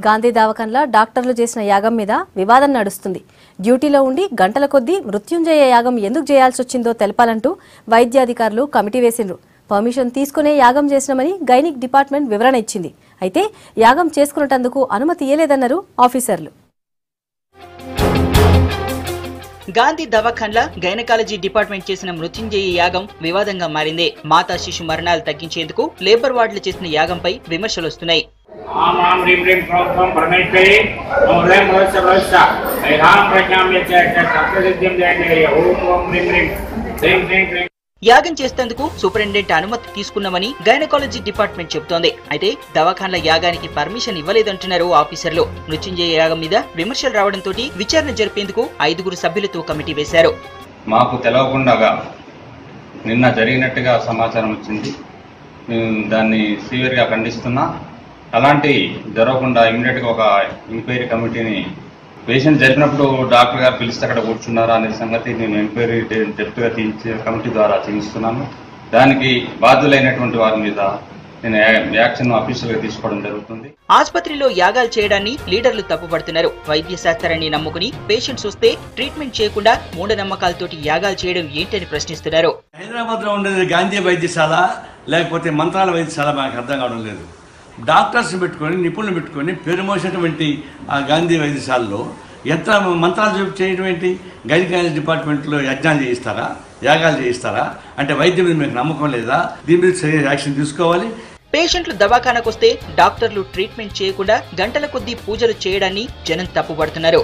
గాంధీ దవాఖానలో డాక్టర్లు చేసిన యాగం మీద వివాదం నడుస్తుంది. డ్యూటీలో ఉండి గంటల కొద్దీ మృత్యుంజయ యాగం ఎందుకు చేయాల్సి వచ్చిందో తెలపాలంటూ వైద్యాధికారులు కమిటీ వేసిండ్రు. పర్మిషన్ తీసుకునే యాగం చేసినామని గైనిక్ డిపార్ట్మెంట్ వివరణ ఇచ్చింది. అయితే యాగం చేసుకునేటందుకు అనుమతి ఇయ్యలేదన్నారు ఆఫీసర్లు. గాంధీ దవాఖాన్ల గైనకాలజీ డిపార్ట్మెంట్ చేసిన మృత్యుంజయ యాగం వివాదంగా మారింది. మాతా శిశు మరణాలు తగ్గించేందుకు లేబర్ వార్డులు చేసిన యాగంపై విమర్శలు వస్తున్నాయి. యాగం చేసేందుకు సూపరింటెండెంట్ అనుమతి తీసుకున్నామని గైనకాలజీ డిపార్ట్మెంట్ చెబుతోంది. అయితే దవాఖాన్ల యాగానికి పర్మిషన్ ఇవ్వలేదంటున్నారు ఆఫీసర్లు. మృత్యుంజయ యాగం మీద విమర్శలు రావడంతో విచారణ జరిపేందుకు 5 సభ్యులతో కమిటీ వేశారు. మాకు తెలవకుండా నిన్న జరిగినట్టుగా సమాచారం వచ్చింది. దాన్ని సివియర్గా ఖండిస్తున్నా. అలాంటి జరగకుండా ఇమీడియట్గా ఒక ఎంక్వైరీ కమిటీని పేషెంట్ జరిపినప్పుడు డాక్టర్ గారు పిలిస్తే అక్కడ కూర్చున్నారా అనే సంగతి నేను ఎంక్వైరీ డెప్త్గా కమిటీ ద్వారా చేయిస్తున్నాను. దానికి బాధ్యులైనటువంటి వారి మీద నేను యాక్షన్ అఫీషియల్గా తీసుకోవడం జరుగుతుంది. ఆసుపత్రిలో యాగాలు చేయడాన్ని లీడర్లు తప్పుపడుతున్నారు. వైద్య శాస్త్రాన్ని నమ్ముకుని పేషెంట్స్ వస్తే ట్రీట్మెంట్ చేయకుండా మూఢనమ్మకాలతోటి యాగాలు చేయడం ఏంటని ప్రశ్నిస్తున్నారు. హైదరాబాద్ లో ఉండేది గాంధీ వైద్యశాల లేకపోతే మంత్రాల వైద్యశాల మనకు అర్థం కావడం లేదు. డాక్టర్స్ పెట్టుకొని నిపుణులు పెట్టుకొని పేరు మోసినటువంటి ఆ గాంధీ వైద్యశాలలో ఎంత మంత్రాలు చేయడం ఏంటి? గైనకాలజీ డిపార్ట్మెంట్లో యజ్ఞాలు చేయిస్తారా, యాగాలు చేయిస్తారా? అంటే వైద్యం మీద మీకు నమ్మకం లేదా? దీని మీద యాక్షన్ తీసుకోవాలి. పేషెంట్లు దవాఖానకొస్తే డాక్టర్లు ట్రీట్మెంట్ చేయకుండా గంటల కొద్దీ పూజలు చేయడాన్ని జనం తప్పుపడుతున్నారు.